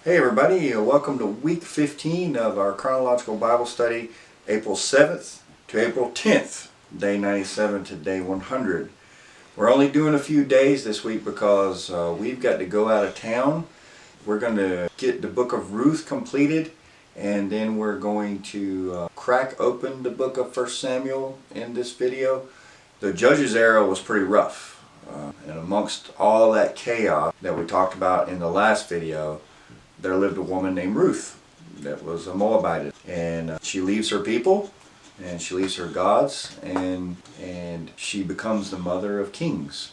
Hey everybody, welcome to week 15 of our Chronological Bible Study, April 7th to April 10th, day 97 to day 100. We're only doing a few days this week because we've got to go out of town. We're going to get the book of Ruth completed, and then we're going to crack open the book of 1 Samuel in this video. The Judges era was pretty rough, and amongst all that chaos that we talked about in the last video, there lived a woman named Ruth that was a Moabite, and she leaves her people and she leaves her gods, and she becomes the mother of kings.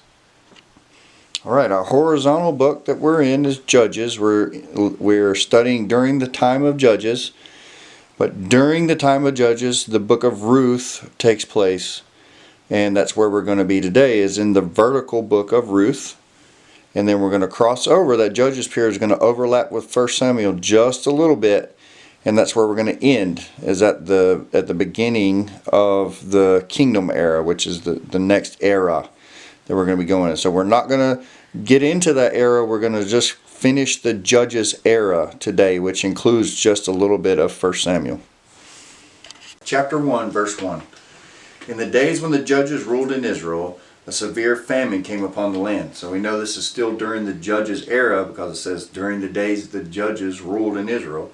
Alright, our horizontal book that we're in is Judges. We're studying during the time of Judges, but during the time of Judges the book of Ruth takes place, and that's where we're going to be today, is in the vertical book of Ruth. And then we're going to cross over. That Judges period is going to overlap with 1 Samuel just a little bit, and that's where we're going to end, is at the beginning of the Kingdom era, which is the next era that we're going to be going in. So we're not going to get into that era. We're going to just finish the Judges era today, which includes just a little bit of 1 Samuel. Chapter 1, verse 1. In the days when the judges ruled in Israel, a severe famine came upon the land. So we know this is still during the Judges era, because it says during the days the judges ruled in Israel.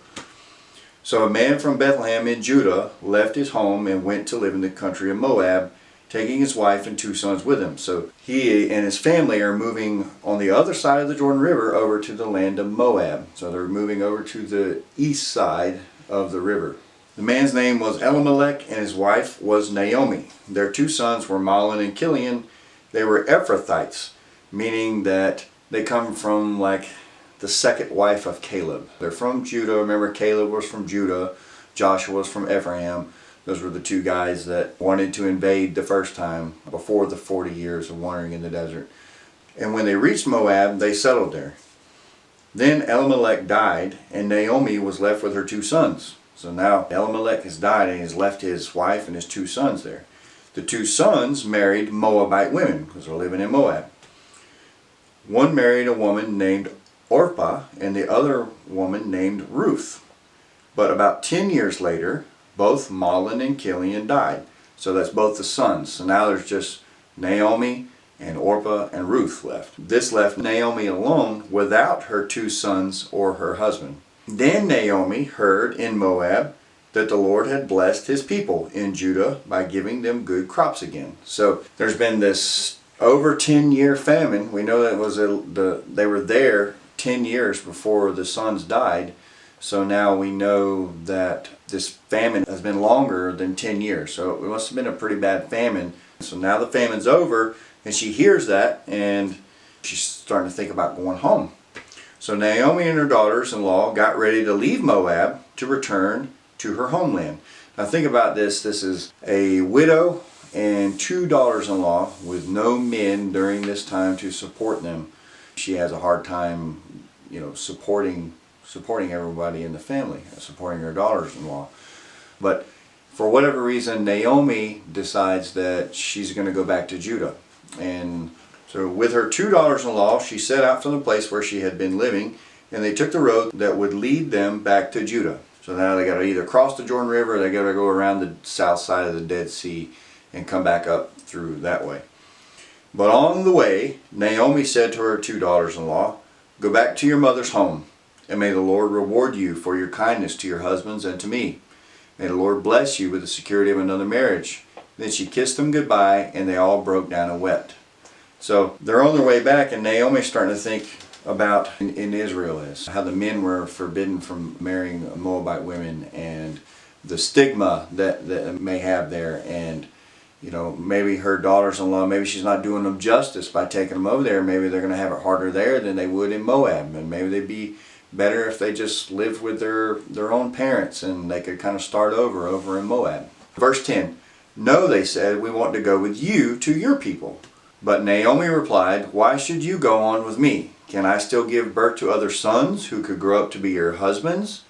So a man from Bethlehem in Judah left his home and went to live in the country of Moab, taking his wife and 2 sons with him. So he and his family are moving on the other side of the Jordan River over to the land of Moab. So they're moving over to the east side of the river. The man's name was Elimelech and his wife was Naomi. Their 2 sons were Mahlon and Chilion. They were Ephrathites, meaning that they come from like the second wife of Caleb. They're from Judah. Remember, Caleb was from Judah, Joshua was from Ephraim. Those were the 2 guys that wanted to invade the first time before the 40 years of wandering in the desert. And when they reached Moab, they settled there. Then Elimelech died, and Naomi was left with her 2 sons. So now Elimelech has died, and he's left his wife and his 2 sons there. The 2 sons married Moabite women because they're living in Moab. One married a woman named Orpah and the other woman named Ruth. But about 10 years later, both Mahlon and Chilion died. So that's both the sons. So now there's just Naomi and Orpah and Ruth left. This left Naomi alone without her 2 sons or her husband. Then Naomi heard in Moab that the Lord had blessed his people in Judah by giving them good crops again. So there's been this over 10-year famine. We know that it was they were there 10 years before the sons died. So now we know that this famine has been longer than 10 years. So it must have been a pretty bad famine. So now the famine's over, and she hears that, and she's starting to think about going home. So Naomi and her daughters-in-law got ready to leave Moab to return to her homeland. Now think about this. This is a widow and 2 daughters-in-law with no men during this time to support them. She has a hard time, supporting everybody in the family, supporting her daughters-in-law. But for whatever reason, Naomi decides that she's going to go back to Judah. And so with her 2 daughters-in-law, she set out from the place where she had been living, and they took the road that would lead them back to Judah. So now they got to either cross the Jordan River, or they got to go around the south side of the Dead Sea and come back up through that way. But on the way, Naomi said to her 2 daughters-in-law, "Go back to your mother's home, and may the Lord reward you for your kindness to your husbands and to me. May the Lord bless you with the security of another marriage." Then she kissed them goodbye, and they all broke down and wept. So they're on their way back, and Naomi's starting to think about in Israel is how the men were forbidden from marrying Moabite women, and the stigma that may have there, and maybe her daughters-in-law, maybe she's not doing them justice by taking them over there. Maybe they're going to have it harder there than they would in Moab, and maybe they'd be better if they just lived with their own parents and they could kind of start over in Moab. Verse 10, "No," they said, "we want to go with you to your people." But Naomi replied, "Why should you go on with me? Can I still give birth to other sons who could grow up to be your husbands?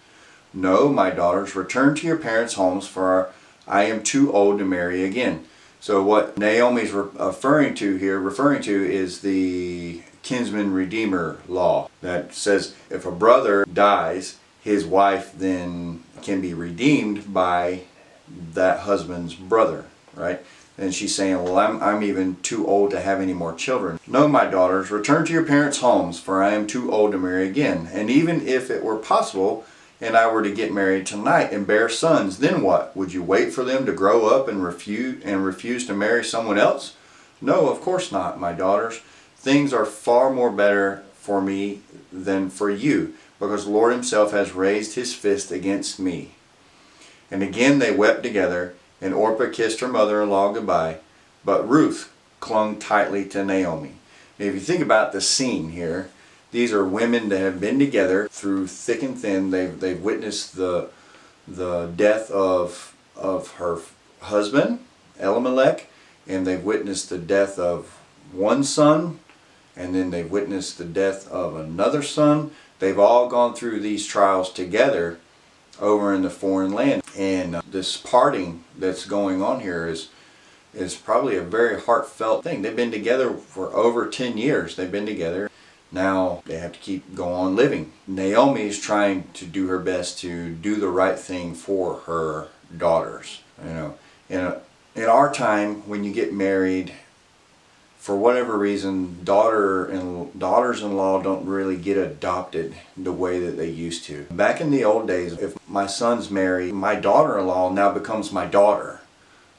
No, my daughters, return to your parents' homes, for I am too old to marry again." So what Naomi's referring to is the kinsman redeemer law that says if a brother dies, his wife then can be redeemed by that husband's brother, right? And she's saying, well, I'm even too old to have any more children. No, my daughters, return to your parents' homes, for I am too old to marry again. And even if it were possible, and I were to get married tonight and bear sons, then what? Would you wait for them to grow up and refuse to marry someone else? No, of course not, my daughters. Things are far more better for me than for you, because the Lord himself has raised his fist against me. And again they wept together, and Orpah kissed her mother-in-law goodbye, but Ruth clung tightly to Naomi. Now, if you think about the scene here, these are women that have been together through thick and thin. They've witnessed the death of her husband, Elimelech, and they've witnessed the death of one son, and then they've witnessed the death of another son. They've all gone through these trials together over in the foreign land. And this parting that's going on here is probably a very heartfelt thing. They've been together for over 10 years. They've been together. Now they have to keep going on living. Naomi is trying to do her best to do the right thing for her daughters. You know, in our time, when you get married, for whatever reason, daughters-in-law don't really get adopted the way that they used to. Back in the old days, if my son's married, my daughter-in-law now becomes my daughter.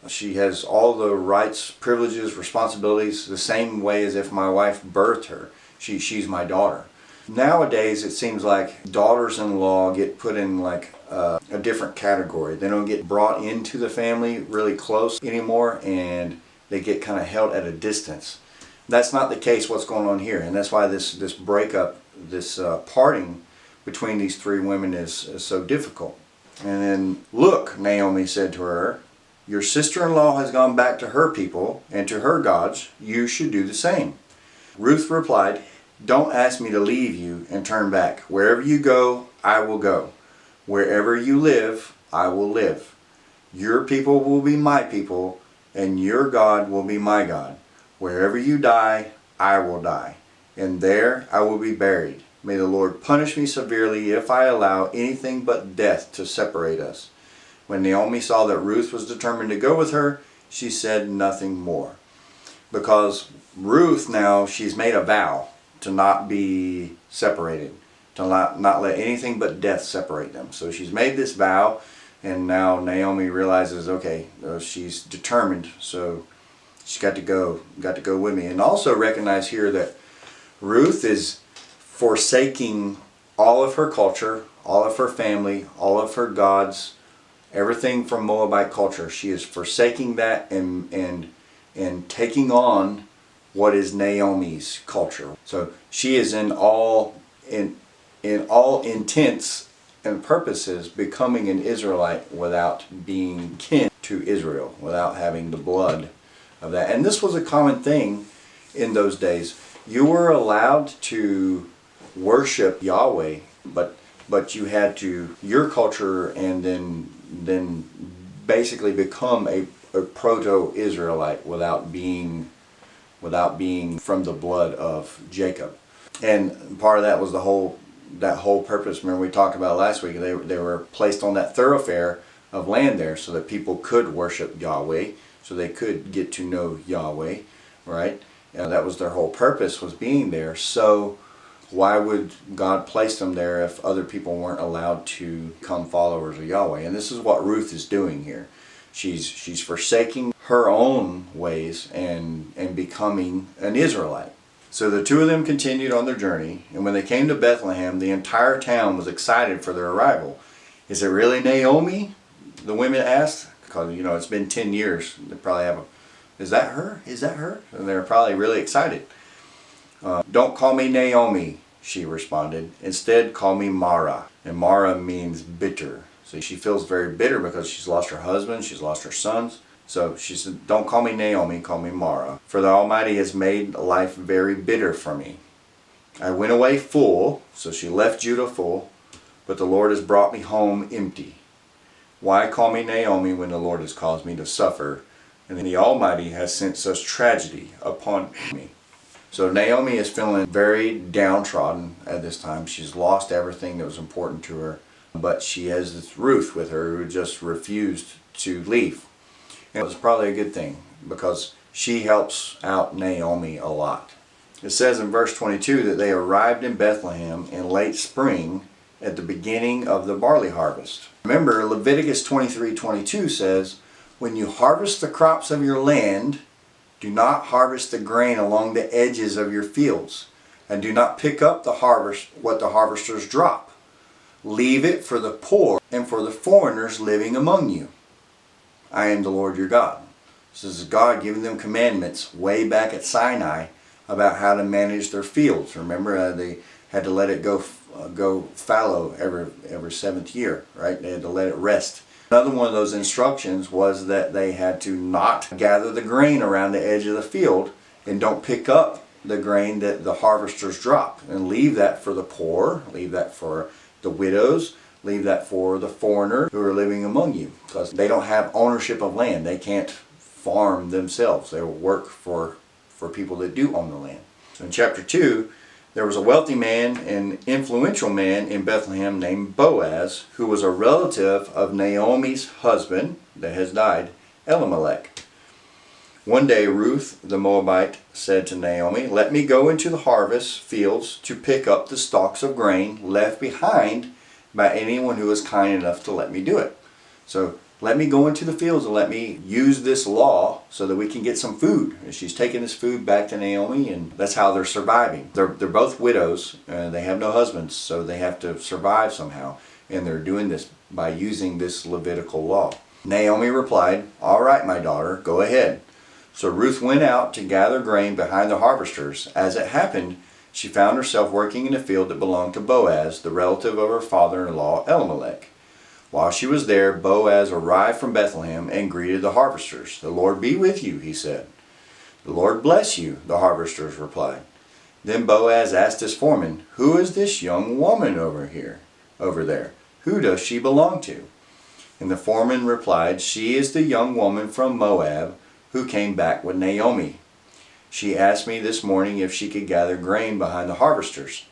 She has all the rights, privileges, responsibilities the same way as if my wife birthed her. She's my daughter. Nowadays, it seems like daughters-in-law get put in like a different category. They don't get brought into the family really close anymore, and they get kind of held at a distance. That's not the case what's going on here, and that's why this breakup, this parting between these three women is so difficult. And then, look, Naomi said to her, your sister-in-law has gone back to her people and to her gods. You should do the same. Ruth replied, don't ask me to leave you and turn back. Wherever you go, I will go. Wherever you live, I will live. Your people will be my people, and your God will be my God. Wherever you die, I will die, and there I will be buried. May the Lord punish me severely if I allow anything but death to separate us. When Naomi saw that Ruth was determined to go with her, she said nothing more. Because Ruth now, she's made a vow to not be separated, to not let anything but death separate them. So she's made this vow, and now Naomi realizes, okay, she's determined, so she's got to go with me. And also recognize here that Ruth is forsaking all of her culture, all of her family, all of her gods, everything from Moabite culture. She is forsaking that and taking on what is Naomi's culture. So she is in all intents and purposes becoming an Israelite without being kin to Israel, without having the blood of that. And this was a common thing in those days. You were allowed to worship Yahweh, but you had to, your culture, and then basically become a proto-Israelite without being from the blood of Jacob. And part of that was that whole purpose. Remember we talked about last week, they were placed on that thoroughfare of land there so that people could worship Yahweh, so they could get to know Yahweh, right? And that was their whole purpose, was being there. So why would God place them there if other people weren't allowed to become followers of Yahweh? And this is what Ruth is doing here. She's forsaking her own ways and becoming an Israelite. So the two of them continued on their journey, and when they came to Bethlehem, the entire town was excited for their arrival. Is it really Naomi? The women asked, because it's been 10 years. They probably have is that her? Is that her? And they're probably really excited. Don't call me Naomi, she responded. Instead, call me Mara. And Mara means bitter. So she feels very bitter because she's lost her husband, she's lost her sons. So she said, don't call me Naomi, call me Mara. For the Almighty has made life very bitter for me. I went away full, so she left Judah full, but the Lord has brought me home empty. Why call me Naomi when the Lord has caused me to suffer, and the Almighty has sent such tragedy upon me? So Naomi is feeling very downtrodden at this time. She's lost everything that was important to her. But she has this Ruth with her who just refused to leave. And it was probably a good thing because she helps out Naomi a lot. It says in verse 22 that they arrived in Bethlehem in late spring at the beginning of the barley harvest. Remember, Leviticus 23:22 says, when you harvest the crops of your land, do not harvest the grain along the edges of your fields, and do not pick up the harvest what the harvesters drop. Leave it for the poor and for the foreigners living among you. I am the Lord your God. This is God giving them commandments way back at Sinai about how to manage their fields. Remember, they had to let it go fallow every 7th year, right? They had to let it rest. Another one of those instructions was that they had to not gather the grain around the edge of the field and don't pick up the grain that the harvesters drop, and leave that for the poor, leave that for the widows, leave that for the foreigner who are living among you, because they don't have ownership of land. They can't farm themselves. They will work for people that do own the land. So in chapter 2, there was a wealthy man and influential man in Bethlehem named Boaz, who was a relative of Naomi's husband that has died, Elimelech. One day Ruth the Moabite said to Naomi, let me go into the harvest fields to pick up the stalks of grain left behind by anyone who is kind enough to let me do it. So let me go into the fields and let me use this law so that we can get some food. And she's taking this food back to Naomi, and that's how they're surviving. They're both widows, and they have no husbands, so they have to survive somehow. And they're doing this by using this Levitical law. Naomi replied, all right, my daughter, go ahead. So Ruth went out to gather grain behind the harvesters. As it happened, she found herself working in a field that belonged to Boaz, the relative of her father-in-law Elimelech. While she was there, Boaz arrived from Bethlehem and greeted the harvesters. The Lord be with you, he said. The Lord bless you, the harvesters replied. Then Boaz asked his foreman, who is this young woman over there? Who does she belong to? And the foreman replied, she is the young woman from Moab who came back with Naomi. She asked me this morning if she could gather grain behind the harvesters.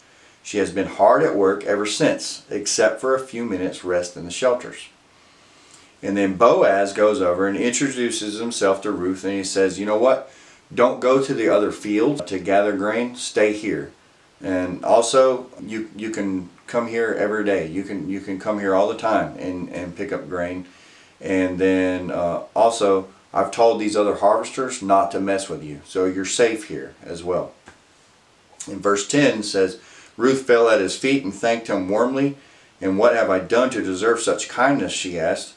She has been hard at work ever since, except for a few minutes rest in the shelters. And then Boaz goes over and introduces himself to Ruth, and he says, you know what? Don't go to the other fields to gather grain. Stay here. And also, you can come here every day. You can come here all the time and pick up grain. And then also, I've told these other harvesters not to mess with you. So you're safe here as well. In verse 10 says, Ruth fell at his feet and thanked him warmly. And what have I done to deserve such kindness, she asked.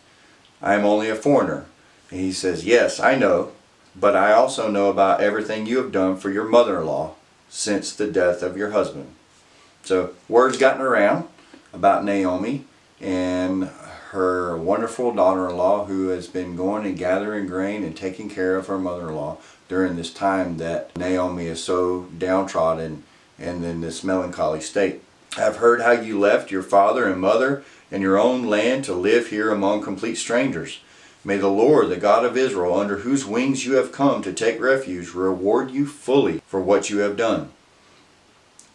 I am only a foreigner. And he says, yes, I know, but I also know about everything you have done for your mother-in-law since the death of your husband. So word's gotten around about Naomi and her wonderful daughter-in-law who has been going and gathering grain and taking care of her mother-in-law during this time that Naomi is so downtrodden and in this melancholy state. I've heard how you left your father and mother and your own land to live here among complete strangers. May the Lord, the God of Israel, under whose wings you have come to take refuge, reward you fully for what you have done.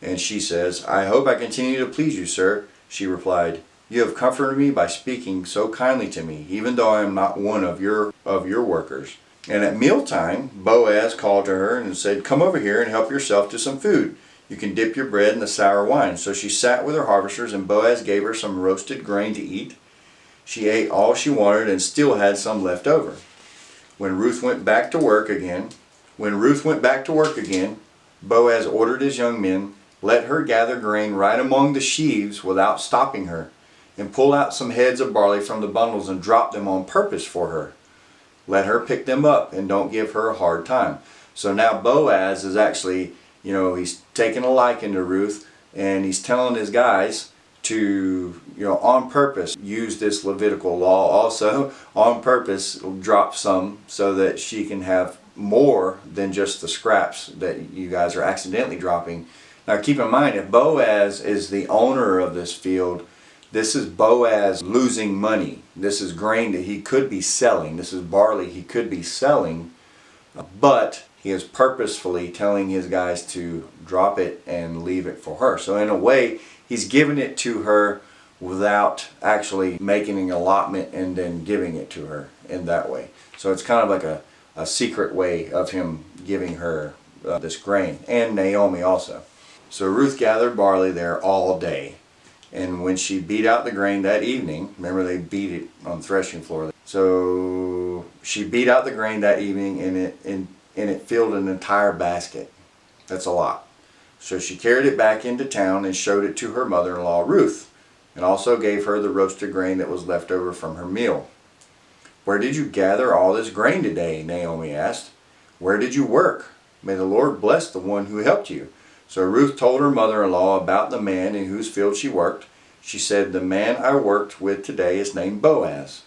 And she says, I hope I continue to please you, sir. She replied, you have comforted me by speaking so kindly to me, even though I am not one of your workers. And at mealtime, Boaz called to her and said, come over here and help yourself to some food. You can dip your bread in the sour wine. So she sat with her harvesters, and Boaz gave her some roasted grain to eat. She ate all she wanted and still had some left over. When Ruth went back to work again, Boaz ordered his young men, let her gather grain right among the sheaves without stopping her, and pull out some heads of barley from the bundles and drop them on purpose for her. Let her pick them up and don't give her a hard time. So now Boaz is actually, he's taking a liking to Ruth, and he's telling his guys to, on purpose use this Levitical law. Also, on purpose drop some so that she can have more than just the scraps that you guys are accidentally dropping. Now keep in mind, if Boaz is the owner of this field, this is Boaz losing money. This is grain that he could be selling. This is barley he could be selling, but he is purposefully telling his guys to drop it and leave it for her. So in a way, he's giving it to her without actually making an allotment and then giving it to her in that way. So it's kind of like a secret way of him giving her this grain, and Naomi also. So Ruth gathered barley there all day, and when she beat out the grain that evening, remember they beat it on the threshing floor, so she beat out the grain that evening, and it filled an entire basket. That's a lot. So she carried it back into town and showed it to her mother-in-law Ruth, and also gave her the roasted grain that was left over from her meal. "Where did you gather all this grain today?" Naomi asked. "Where did you work? May the Lord bless the one who helped you." So Ruth told her mother-in-law about the man in whose field she worked. She said, "The man I worked with today is named Boaz."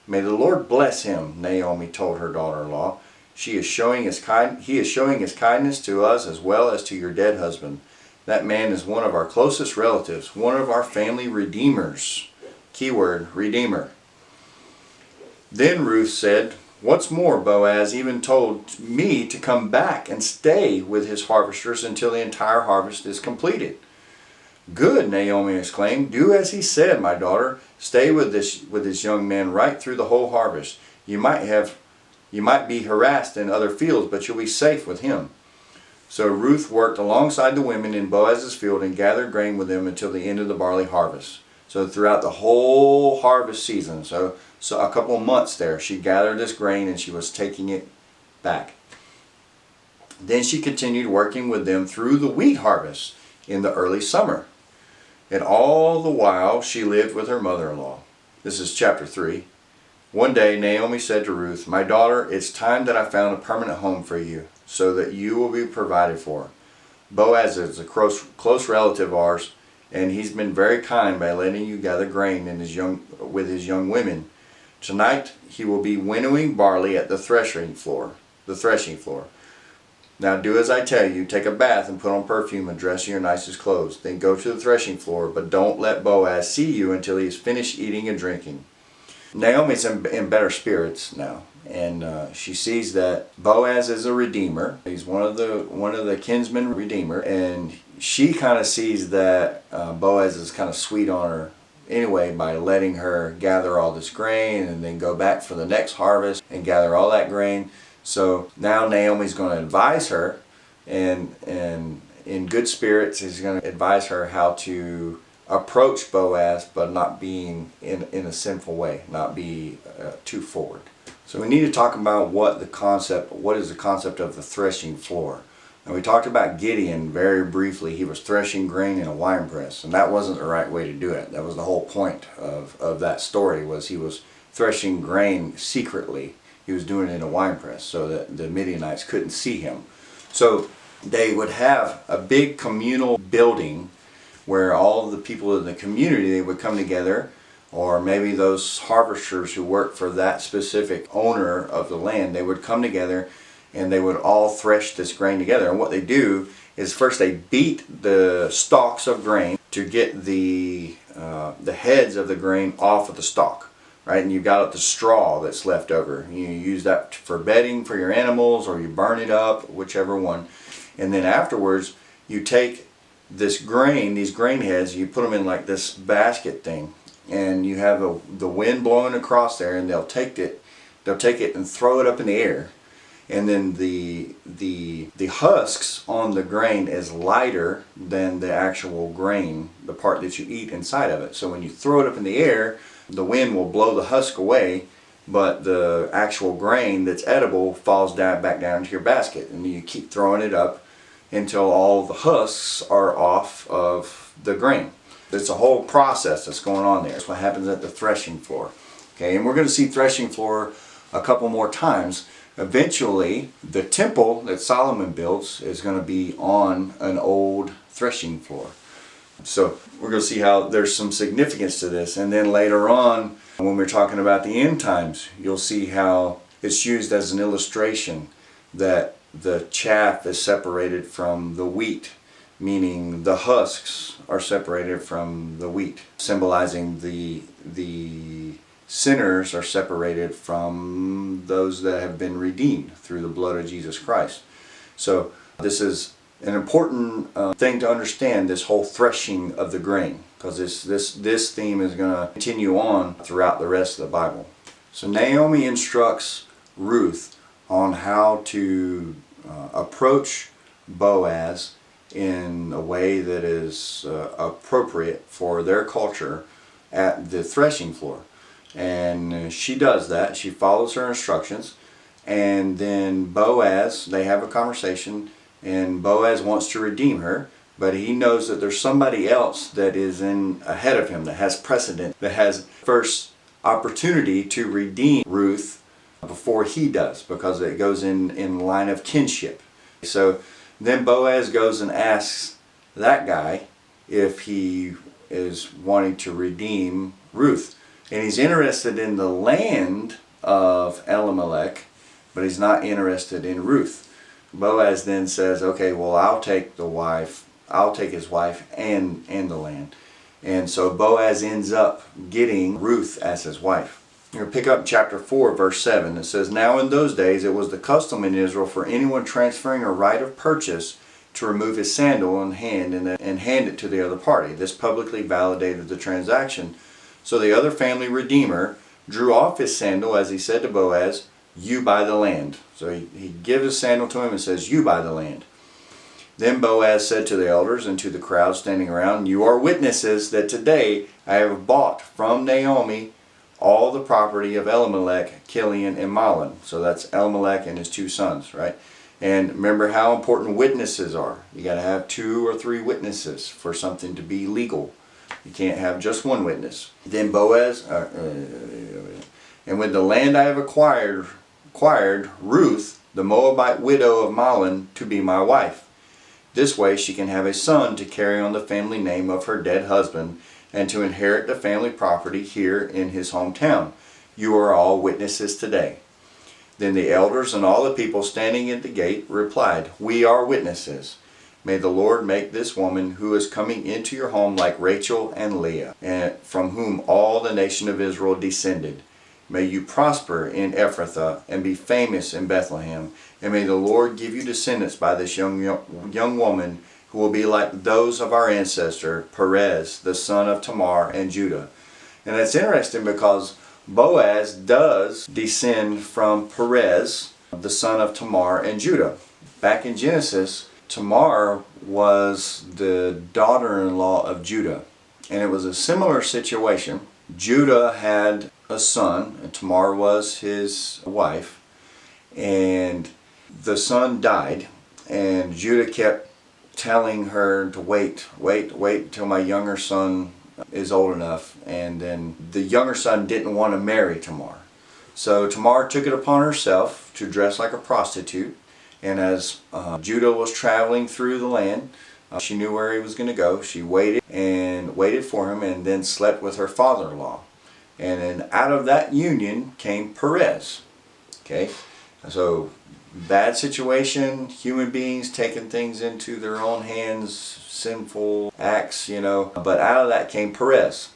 "May the Lord bless him," Naomi told her daughter-in-law. He is showing his kindness to us as well as to your dead husband. That man is one of our closest relatives, one of our family redeemers. Keyword, redeemer. Then Ruth said, "What's more, Boaz even told me to come back and stay with his harvesters until the entire harvest is completed." "Good," Naomi exclaimed. "Do as he said, my daughter. Stay with this young man right through the whole harvest. You might be harassed in other fields, but you'll be safe with him." So Ruth worked alongside the women in Boaz's field and gathered grain with them until the end of the barley harvest. So throughout the whole harvest season, so a couple of months there, she gathered this grain and she was taking it back. Then she continued working with them through the wheat harvest in the early summer. And all the while she lived with her mother-in-law. This is chapter 3. One day Naomi said to Ruth, "My daughter, it's time that I found a permanent home for you, so that you will be provided for. Boaz is a close relative of ours, and he's been very kind by letting you gather grain with his young women. Tonight he will be winnowing barley at the threshing floor. Now do as I tell you, take a bath and put on perfume and dress in your nicest clothes. Then go to the threshing floor, but don't let Boaz see you until he is finished eating and drinking." Naomi's in better spirits now, and she sees that Boaz is a redeemer. He's one of the kinsman redeemer, and she kind of sees that Boaz is kind of sweet on her anyway by letting her gather all this grain and then go back for the next harvest and gather all that grain. So now Naomi's going to advise her, and in good spirits is going to advise her how to approach Boaz, but not being in a sinful way, not be too forward. So we need to talk about what is the concept of the threshing floor. And we talked about Gideon very briefly. He was threshing grain in a wine press, and that wasn't the right way to do it. That was the whole point of that story, was he was threshing grain secretly. He was doing it in a wine press so that the Midianites couldn't see him. So they would have a big communal building where all of the people in the community, they would come together, or maybe those harvesters who worked for that specific owner of the land, they would come together and they would all thresh this grain together. And what they do is first they beat the stalks of grain to get the heads of the grain off of the stalk, right? And you've got the straw that's left over. You use that for bedding for your animals, or you burn it up, whichever one. And then afterwards, you take these grain heads, you put them in like this basket thing, and you have the wind blowing across there, and they'll take it and throw it up in the air. And then the husks on the grain is lighter than the actual grain, the part that you eat inside of it. So when you throw it up in the air, the wind will blow the husk away, but the actual grain that's edible falls back down into your basket. And you keep throwing it up until all the husks are off of the grain. It's a whole process that's going on there. That's what happens at the threshing floor. Okay, and we're going to see threshing floor a couple more times. Eventually, the temple that Solomon builds is going to be on an old threshing floor. So we're going to see how there's some significance to this. And then later on, when we're talking about the end times, you'll see how it's used as an illustration that the chaff is separated from the wheat, meaning the husks are separated from the wheat, symbolizing the sinners are separated from those that have been redeemed through the blood of Jesus Christ. So this is an important thing to understand, this whole threshing of the grain, because this theme is going to continue on throughout the rest of the Bible. So Naomi instructs Ruth on how to approach Boaz in a way that is appropriate for their culture at the threshing floor. And she does that. She follows her instructions. And then Boaz, they have a conversation, and Boaz wants to redeem her, but he knows that there's somebody else that is ahead of him, that has precedent, that has first opportunity to redeem Ruth before he does, because it goes in line of kinship. So then Boaz goes and asks that guy if he is wanting to redeem Ruth. And he's interested in the land of Elimelech, but he's not interested in Ruth. Boaz then says, okay, well, I'll take his wife and the land. And so Boaz ends up getting Ruth as his wife. You're going to pick up chapter 4, verse 7. It says, now in those days it was the custom in Israel for anyone transferring a right of purchase to remove his sandal and hand it to the other party. This publicly validated the transaction. So the other family redeemer drew off his sandal as he said to Boaz, you buy the land. So he gives his sandal to him and says, you buy the land. Then Boaz said to the elders and to the crowd standing around, you are witnesses that today I have bought from Naomi all the property of Elimelech, Chilion, and Mahlon. So that's Elimelech and his two sons, right? And remember how important witnesses are. You got to have 2 or 3 witnesses for something to be legal. You can't have just one witness. Then Boaz, and with the land I have acquired Ruth, the Moabite widow of Mahlon, to be my wife. This way she can have a son to carry on the family name of her dead husband and to inherit the family property here in his hometown. You are all witnesses today. Then the elders and all the people standing at the gate replied, we are witnesses. May the Lord make this woman who is coming into your home like Rachel and Leah, and from whom all the nation of Israel descended. May you prosper in Ephrathah and be famous in Bethlehem. And may the Lord give you descendants by this young woman who will be like those of our ancestor, Perez, the son of Tamar and Judah. And it's interesting because Boaz does descend from Perez, the son of Tamar and Judah. Back in Genesis, Tamar was the daughter-in-law of Judah. And it was a similar situation. Judah had a son, and Tamar was his wife, and the son died, and Judah kept telling her to wait till my younger son is old enough. And then the younger son didn't want to marry Tamar. So Tamar took it upon herself to dress like a prostitute, and as Judah was traveling through the land, she knew where he was going to go. She waited for him, and then slept with her father-in-law. And then out of that union came Perez. Okay, so bad situation, human beings taking things into their own hands, sinful acts, but out of that came Perez.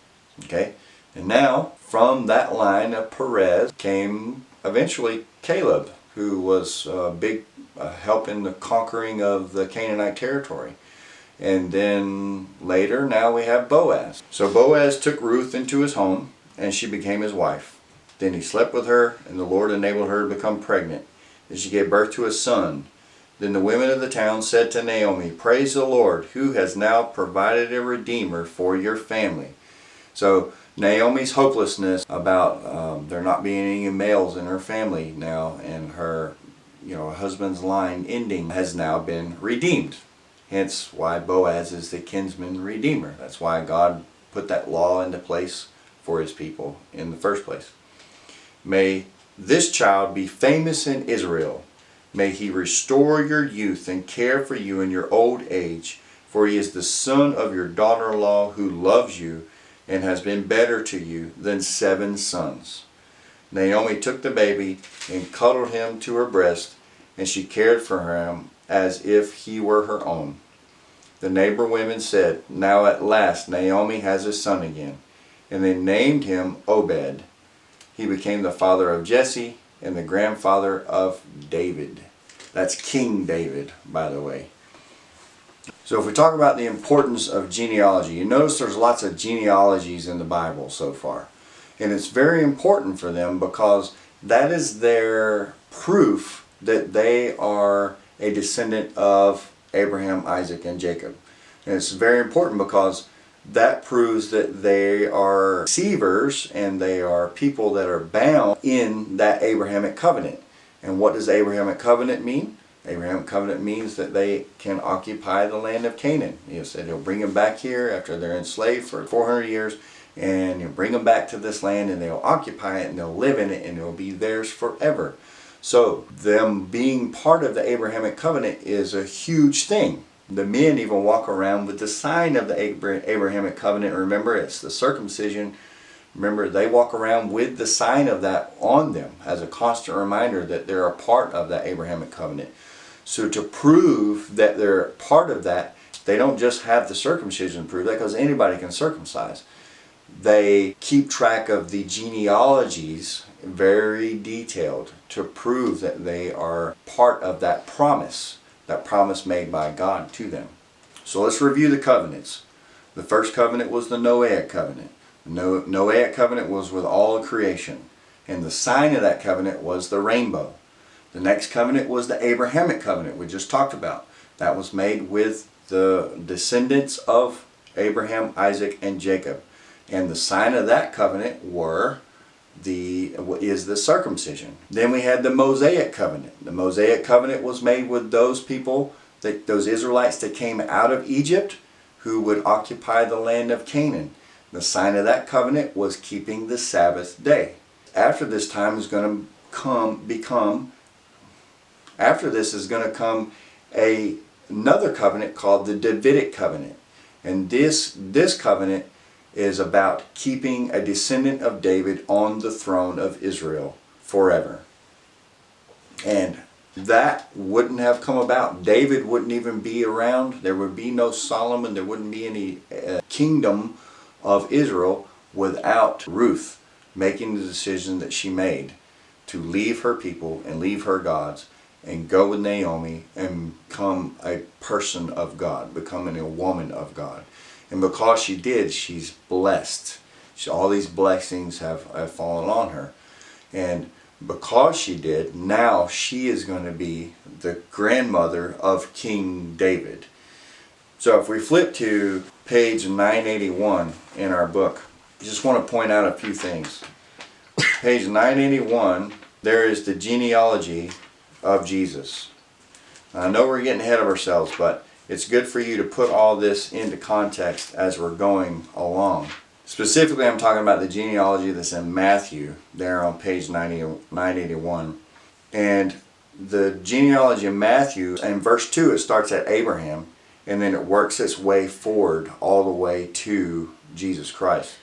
Okay, and now from that line of Perez came eventually Caleb, who was a big help in the conquering of the Canaanite territory. And then later, now we have Boaz. So Boaz took Ruth into his home, and she became his wife. Then he slept with her, and the Lord enabled her to become pregnant. And she gave birth to a son. Then the women of the town said to Naomi, praise the Lord, who has now provided a redeemer for your family. So Naomi's hopelessness about there not being any males in her family now, and her husband's line ending, has now been redeemed. Hence why Boaz is the kinsman redeemer. That's why God put that law into place for his people in the first place. May this child be famous in Israel. May he restore your youth and care for you in your old age, for he is the son of your daughter-in-law who loves you and has been better to you than 7 sons. Naomi took the baby and cuddled him to her breast, and she cared for him as if he were her own. The neighbor women said, now at last Naomi has a son again. And they named him Obed. He became the father of Jesse and the grandfather of David. That's King David, by the way. So if we talk about the importance of genealogy, you notice there's lots of genealogies in the Bible so far. And it's very important for them because that is their proof that they are a descendant of Abraham, Isaac, and Jacob. And it's very important because that proves that they are receivers and they are people that are bound in that Abrahamic covenant. And what does Abrahamic covenant mean? Abrahamic covenant means that they can occupy the land of Canaan. He said he'll bring them back here after they're enslaved for 400 years, and he'll bring them back to this land, and they'll occupy it, and they'll live in it, and it'll be theirs forever. So them being part of the Abrahamic covenant is a huge thing. The men even walk around with the sign of the Abrahamic covenant. Remember, it's the circumcision. Remember, they walk around with the sign of that on them as a constant reminder that they're a part of that Abrahamic covenant. So to prove that they're part of that, they don't just have the circumcision to prove that, because anybody can circumcise. They keep track of the genealogies, very detailed, to prove that they are part of that promise made by God to them. So let's review the covenants. The first covenant was the Noahic covenant. The Noahic covenant was with all of creation, and the sign of that covenant was the rainbow. The next covenant was the Abrahamic covenant we just talked about. That was made with the descendants of Abraham, Isaac, and Jacob. And the sign of that covenant is the circumcision. Then we had the Mosaic covenant. The Mosaic covenant was made with those people, those Israelites that came out of Egypt, who would occupy the land of Canaan. The sign of that covenant was keeping the Sabbath day. After this time is going to come another covenant called the Davidic covenant. And this covenant is about keeping a descendant of David on the throne of Israel forever. And that wouldn't have come about. David wouldn't even be around. There would be no Solomon. There wouldn't be any kingdom of Israel without Ruth making the decision that she made to leave her people and leave her gods and go with Naomi and become a person of God, becoming a woman of God. And because she did, she's blessed. All these blessings have fallen on her. And because she did, now she is going to be the grandmother of King David. So if we flip to page 981 in our book, I just want to point out a few things. Page 981, there is the genealogy of Jesus. I know we're getting ahead of ourselves, but it's good for you to put all this into context as we're going along. Specifically, I'm talking about the genealogy that's in Matthew, there on page 981. And the genealogy of Matthew, in verse 2, it starts at Abraham, and then it works its way forward all the way to Jesus Christ.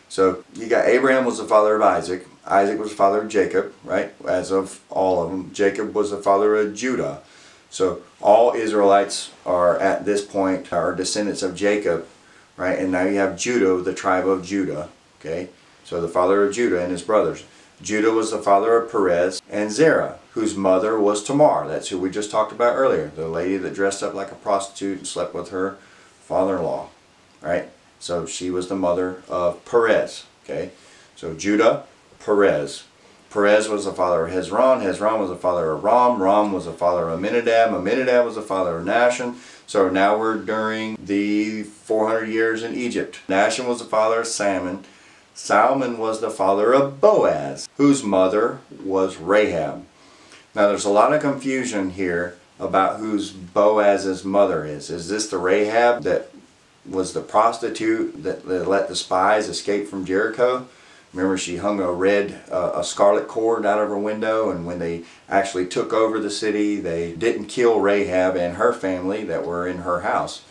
So you got Abraham was the father of Isaac. Isaac was the father of Jacob, right? As of all of them. Jacob was the father of Judah. So all Israelites are at this point are descendants of Jacob, right? And now you have Judah, the tribe of Judah, okay? So the father of Judah and his brothers. Judah was the father of Perez and Zerah, whose mother was Tamar. That's who we just talked about earlier. The lady that dressed up like a prostitute and slept with her father-in-law, right? So she was the mother of Perez, okay? So Judah, Perez. Perez was the father of Hezron. Hezron was the father of Ram. Ram was the father of Amminadab. Amminadab was the father of Nahshon. So now we're during the 400 years in Egypt. Nahshon was the father of Salmon. Salmon was the father of Boaz, whose mother was Rahab. Now there's a lot of confusion here about whose Boaz's mother is. Is this the Rahab that was the prostitute that let the spies escape from Jericho? Remember, she hung a scarlet cord out of her window, and when they actually took over the city, they didn't kill Rahab and her family that were in her house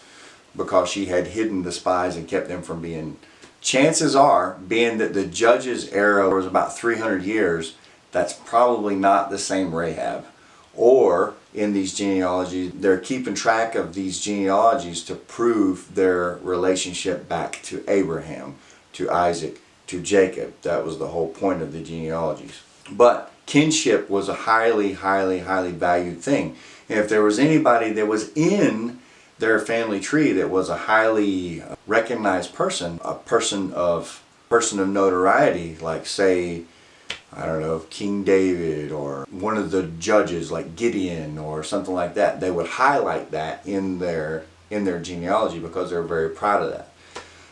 because she had hidden the spies and kept them from being. Chances are, being that the Judges era was about 300 years, that's probably not the same Rahab. Or in these genealogies, they're keeping track of these genealogies to prove their relationship back to Abraham, to Isaac, to Jacob. That was the whole point of the genealogies. But kinship was a highly, highly, highly valued thing. And if there was anybody that was in their family tree that was a highly recognized person, a person of notoriety, like say, I don't know, King David or one of the judges like Gideon or something like that, they would highlight that in their genealogy because they're very proud of that.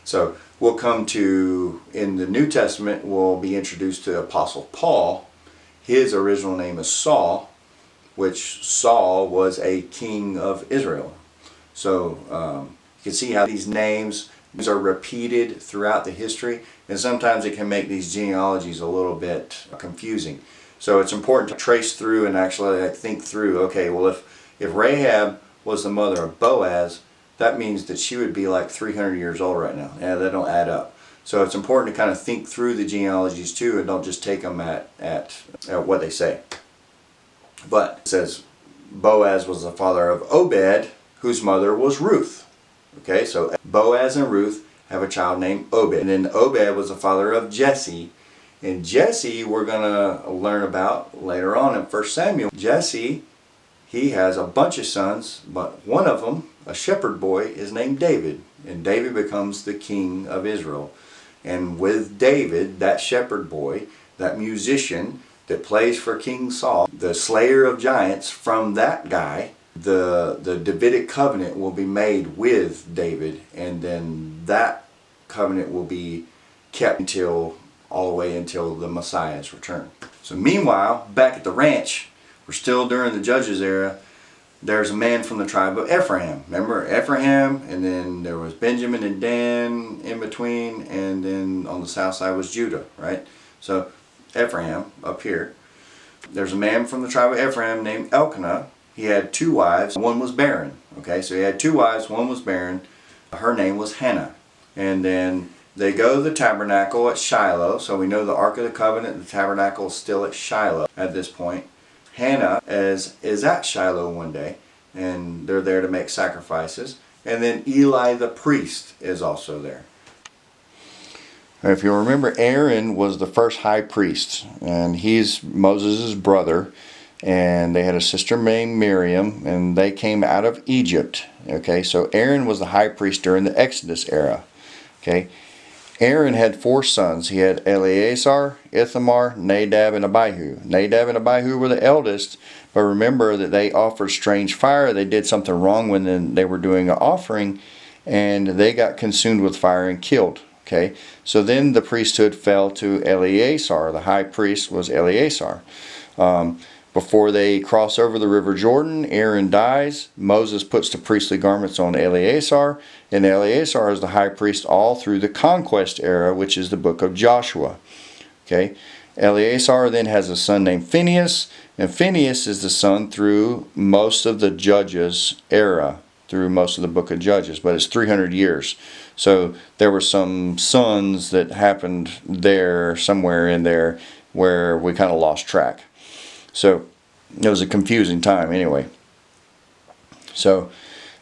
So we'll come to, in the New Testament, we'll be introduced to Apostle Paul. His original name is Saul, which Saul was a king of Israel. So you can see how these names are repeated throughout the history, and sometimes it can make these genealogies a little bit confusing. So it's important to trace through and actually think through, okay, well if Rahab was the mother of Boaz, that means that she would be like 300 years old right now. Yeah, that don't add up. So it's important to kind of think through the genealogies too, and don't just take them at what they say. But it says Boaz was the father of Obed, whose mother was Ruth. Okay, so Boaz and Ruth have a child named Obed. And then Obed was the father of Jesse. And Jesse we're going to learn about later on in 1 Samuel. Jesse, he has a bunch of sons, but one of them, a shepherd boy, is named David. And David becomes the king of Israel. And with David, that shepherd boy, that musician that plays for King Saul, the slayer of giants, from that guy, the Davidic covenant will be made with David, and then that covenant will be kept all the way until the Messiah's return. So meanwhile, back at the ranch, we're still during the Judges era, there's a man from the tribe of Ephraim. Remember Ephraim, and then there was Benjamin and Dan in between, and then on the south side was Judah, right? So Ephraim up here. There's a man from the tribe of Ephraim named Elkanah. He had 2 wives. One was barren. Okay, so he had 2 wives. One was barren. Her name was Hannah. And then they go to the tabernacle at Shiloh. So we know the Ark of the Covenant, the tabernacle is still at Shiloh at this point. Hannah is at Shiloh one day, and they're there to make sacrifices. And then Eli the priest is also there. If you remember, Aaron was the first high priest, and he's Moses' brother. And they had a sister named Miriam, and they came out of Egypt. Okay, so Aaron was the high priest during the Exodus era. Okay, Aaron had 4 sons. He had Eleazar, Ithamar, Nadab, and Abihu. Nadab and Abihu were the eldest, but remember that they offered strange fire. They did something wrong when they were doing an offering, and they got consumed with fire and killed. Okay, so then the priesthood fell to Eleazar. The high priest was Eleazar. Before they cross over the river Jordan, Aaron dies. Moses puts the priestly garments on Eleazar, and Eleazar is the high priest all through the conquest era, which is the book of Joshua. Okay, Eleazar then has a son named Phinehas, and Phinehas is the son through most of the Judges era, through most of the book of Judges, but it's 300 years. So there were some sons that happened there, somewhere in there, where we kind of lost track. So it was a confusing time anyway. So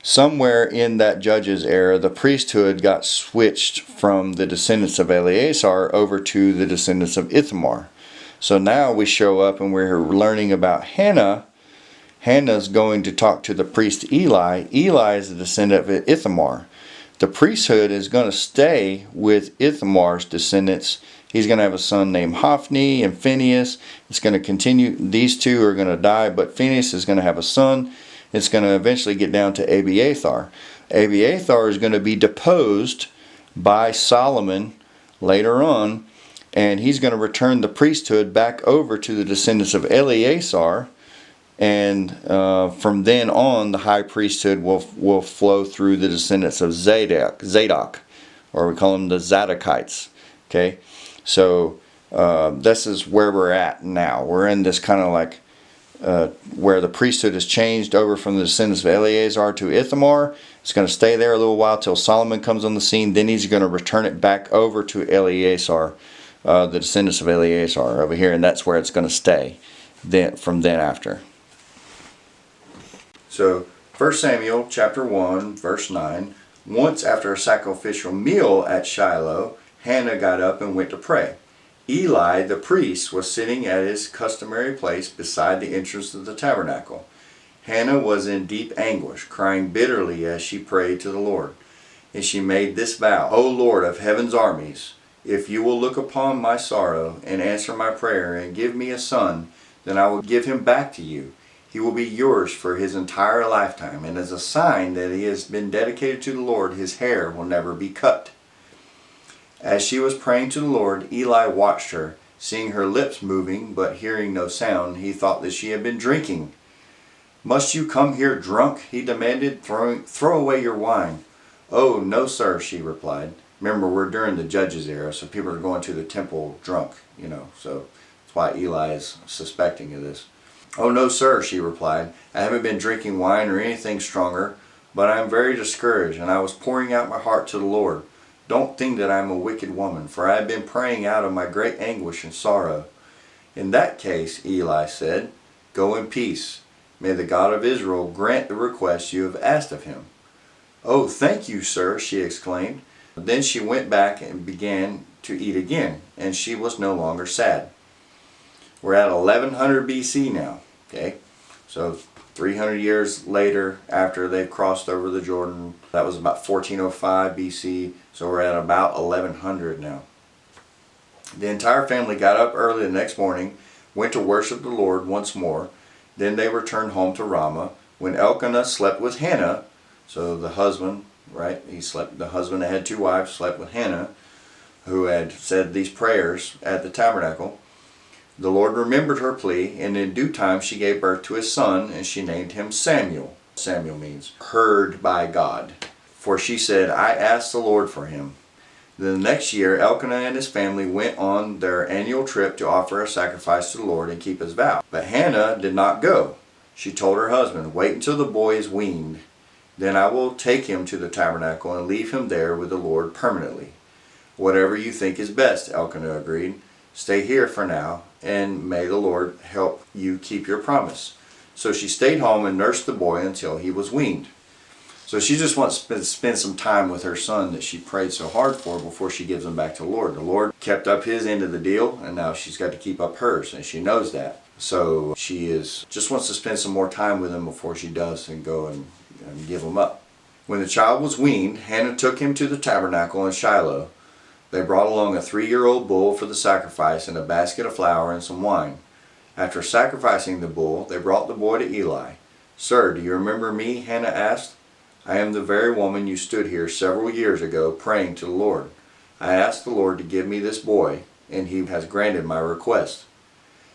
somewhere in that Judges era, the priesthood got switched from the descendants of Eleazar over to the descendants of Ithamar. So now we show up and we're learning about Hannah. Hannah's going to talk to the priest Eli. Eli is the descendant of Ithamar. The priesthood is going to stay with Ithamar's descendants. He's going to have a son named Hophni, and Phinehas. It's going to continue. These 2 are going to die, but Phinehas is going to have a son. It's going to eventually get down to Abiathar. Abiathar is going to be deposed by Solomon later on, and he's going to return the priesthood back over to the descendants of Eleazar. And from then on, the high priesthood will flow through the descendants of Zadok, or we call them the Zadokites. Okay. So this is where we're at now. We're in this kind of like where the priesthood has changed over from the descendants of Eleazar to Ithamar. It's going to stay there a little while till Solomon comes on the scene. Then he's going to return it back over to Eleazar, the descendants of Eleazar over here, and that's where it's going to stay from then after. So 1 Samuel chapter 1 verse 9. Once after a sacrificial meal at Shiloh, Hannah got up and went to pray. Eli the priest was sitting at his customary place beside the entrance of the tabernacle. Hannah was in deep anguish, crying bitterly as she prayed to the Lord. And she made this vow, O Lord of heaven's armies, if you will look upon my sorrow and answer my prayer and give me a son, then I will give him back to you. He will be yours for his entire lifetime, and as a sign that he has been dedicated to the Lord, his hair will never be cut. As she was praying to the Lord, Eli watched her. Seeing her lips moving, but hearing no sound, he thought that she had been drinking. Must you come here drunk? He demanded. Throw away your wine. Oh, no, sir, she replied. Remember, we're during the Judges era, so people are going to the temple drunk, so that's why Eli is suspecting of this. Oh, no, sir, she replied. I haven't been drinking wine or anything stronger, but I am very discouraged, and I was pouring out my heart to the Lord. Don't think that I am a wicked woman, for I have been praying out of my great anguish and sorrow. In that case, Eli said, go in peace. May the God of Israel grant the request you have asked of him. Oh, thank you, sir, she exclaimed. Then she went back and began to eat again, and she was no longer sad. We're at 1100 BC now, okay? So 300 years later, after they've crossed over the Jordan, that was about 1405 BC, so we're at about 1100 now. The entire family got up early the next morning, went to worship the Lord once more. Then they returned home to Ramah. When Elkanah slept with Hannah, so the husband, right, the husband that had two wives slept with Hannah, who had said these prayers at the tabernacle. The Lord remembered her plea, and in due time she gave birth to a son, and she named him Samuel. Samuel means heard by God. For she said, I asked the Lord for him. Then the next year, Elkanah and his family went on their annual trip to offer a sacrifice to the Lord and keep his vow. But Hannah did not go. She told her husband, wait until the boy is weaned. Then I will take him to the tabernacle and leave him there with the Lord permanently. Whatever you think is best, Elkanah agreed. Stay here for now, and may the Lord help you keep your promise. So she stayed home and nursed the boy until he was weaned. So she just wants to spend some time with her son that she prayed so hard for before she gives him back to the Lord. The Lord kept up his end of the deal, and now she's got to keep up hers, and she knows that. So she just wants to spend some more time with him before she does and go and give him up. When the child was weaned, Hannah took him to the tabernacle in Shiloh. They brought along a 3-year-old bull for the sacrifice and a basket of flour and some wine. After sacrificing the bull, they brought the boy to Eli. Sir, do you remember me? Hannah asked. I am the very woman you stood here several years ago praying to the Lord. I asked the Lord to give me this boy, and he has granted my request.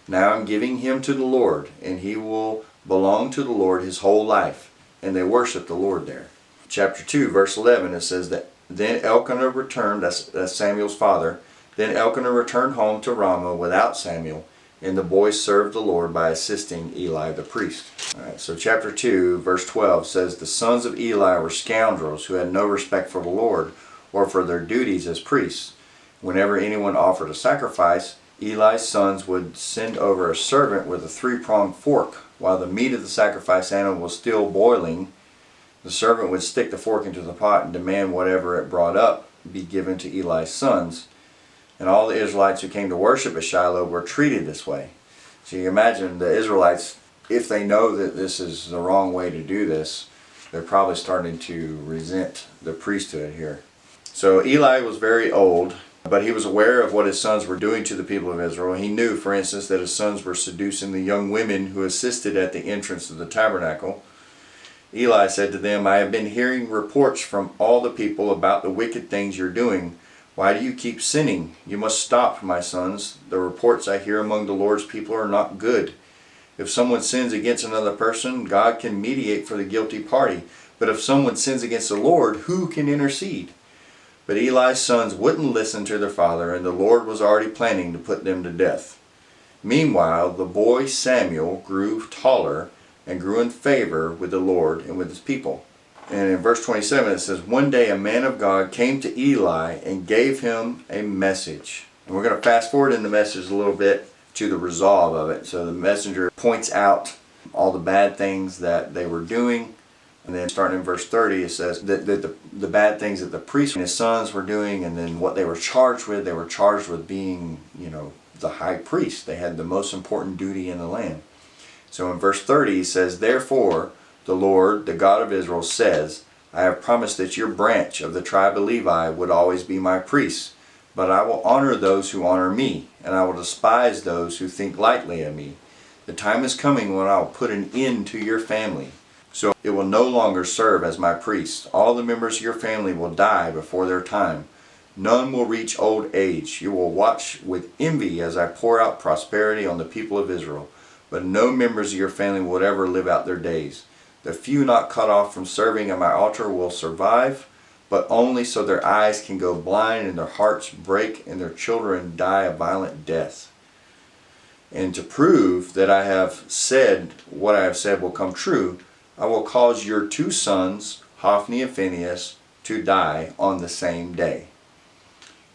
Now I'm giving him to the Lord, and he will belong to the Lord his whole life. And they worshiped the Lord there. Chapter 2, verse 11, it says that then Elkanah returned, that's Samuel's father, then Elkanah returned home to Ramah without Samuel, and the boys served the Lord by assisting Eli the priest. Alright, so chapter 2, verse 12 says, the sons of Eli were scoundrels who had no respect for the Lord or for their duties as priests. Whenever anyone offered a sacrifice, Eli's sons would send over a servant with a 3-pronged fork. While the meat of the sacrifice animal was still boiling, the servant would stick the fork into the pot and demand whatever it brought up be given to Eli's sons. And all the Israelites who came to worship at Shiloh were treated this way. So you imagine the Israelites, if they know that this is the wrong way to do this, they're probably starting to resent the priesthood here. So Eli was very old, but he was aware of what his sons were doing to the people of Israel. He knew, for instance, that his sons were seducing the young women who assisted at the entrance of the tabernacle. Eli said to them, I have been hearing reports from all the people about the wicked things you're doing. Why do you keep sinning? You must stop, my sons. The reports I hear among the Lord's people are not good. If someone sins against another person, God can mediate for the guilty party. But if someone sins against the Lord, who can intercede? But Eli's sons wouldn't listen to their father, and the Lord was already planning to put them to death. Meanwhile, the boy Samuel grew taller and grew in favor with the Lord and with his people. And in verse 27 it says, one day a man of God came to Eli and gave him a message. And we're going to fast forward in the message a little bit to the resolve of it. So the messenger points out all the bad things that they were doing, And then starting in verse 30, it says that the bad things that the priest and his sons were doing, and then what they were charged with. They were charged with being, the high priest. They had the most important duty in the land. So in verse 30, he says, "Therefore the Lord, the God of Israel, says, I have promised that your branch of the tribe of Levi would always be my priests. But I will honor those who honor me, and I will despise those who think lightly of me. The time is coming when I will put an end to your family. So it will no longer serve as my priests. All the members of your family will die before their time. None will reach old age. You will watch with envy as I pour out prosperity on the people of Israel. But no members of your family will ever live out their days. The few not cut off from serving at my altar will survive, but only so their eyes can go blind and their hearts break and their children die a violent death. And to prove that I have said what I have said will come true, I will cause your 2 sons, Hophni and Phinehas, to die on the same day.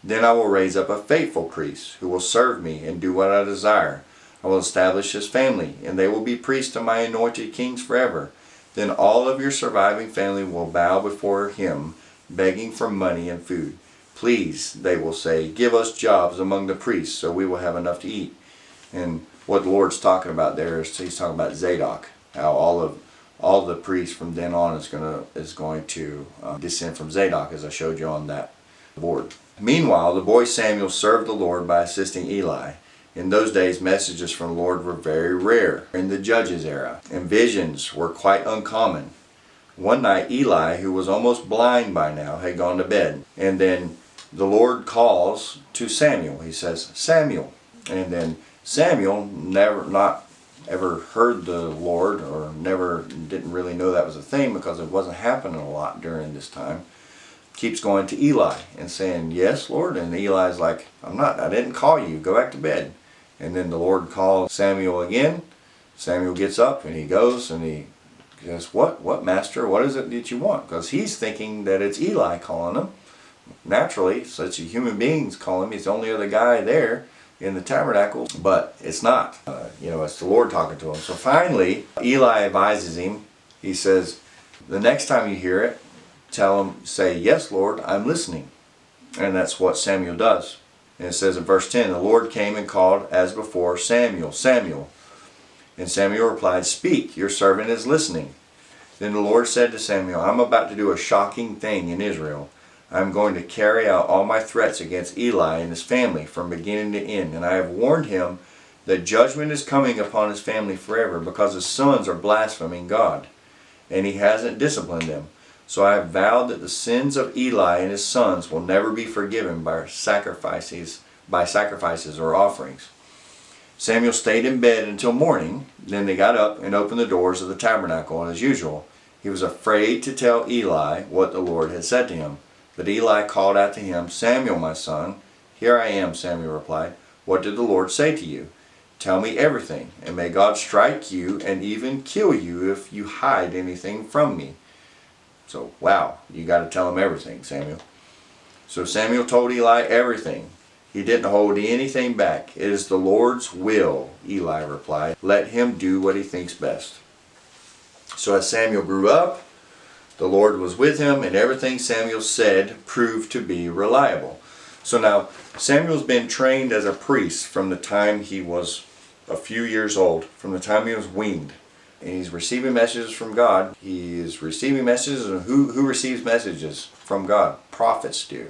Then I will raise up a faithful priest who will serve me and do what I desire. I will establish his family, and they will be priests to my anointed kings forever. Then all of your surviving family will bow before him, begging for money and food. Please, they will say, give us jobs among the priests so we will have enough to eat." And what the Lord's talking about there is he's talking about Zadok, how all the priests from then on is going to descend from Zadok, as I showed you on that board. Meanwhile, the boy Samuel served the Lord by assisting Eli. In those days, messages from the Lord were very rare in the Judges era, and visions were quite uncommon. One night, Eli, who was almost blind by now, had gone to bed. And then the Lord calls to Samuel. He says, "Samuel." And then Samuel, not ever heard the Lord, or didn't really know that was a thing because it wasn't happening a lot during this time, keeps going to Eli and saying, "Yes, Lord." And Eli's like, I didn't call you. Go back to bed." And then the Lord calls Samuel again. Samuel gets up and he goes and he says, What, Master? What is it that you want?" Because he's thinking that it's Eli calling him. Naturally, such a human being's calling him. He's the only other guy there in the tabernacle, but it's not. It's the Lord talking to him. So finally, Eli advises him. He says, "The next time you hear it, tell him, say, 'Yes, Lord, I'm listening.'" And that's what Samuel does. And it says in verse 10, "The Lord came and called as before, 'Samuel, Samuel.' And Samuel replied, 'Speak, your servant is listening.' Then the Lord said to Samuel, 'I'm about to do a shocking thing in Israel. I'm going to carry out all my threats against Eli and his family from beginning to end. And I have warned him that judgment is coming upon his family forever because his sons are blaspheming God, and he hasn't disciplined them. So I have vowed that the sins of Eli and his sons will never be forgiven by sacrifices or offerings.' Samuel stayed in bed until morning. Then they got up and opened the doors of the tabernacle, and as usual, he was afraid to tell Eli what the Lord had said to him. But Eli called out to him, 'Samuel, my son.' 'Here I am,' Samuel replied. 'What did the Lord say to you?' 'Tell me everything, and may God strike you and even kill you if you hide anything from me.'" So, wow, you got to tell him everything, Samuel. So Samuel told Eli everything. He didn't hold anything back. "It is the Lord's will," Eli replied. "Let him do what he thinks best." So as Samuel grew up, the Lord was with him, and everything Samuel said proved to be reliable. So now, Samuel's been trained as a priest from the time he was a few years old, from the time he was weaned. And he's receiving messages from God. He is receiving messages, and who receives messages from God? Prophets do.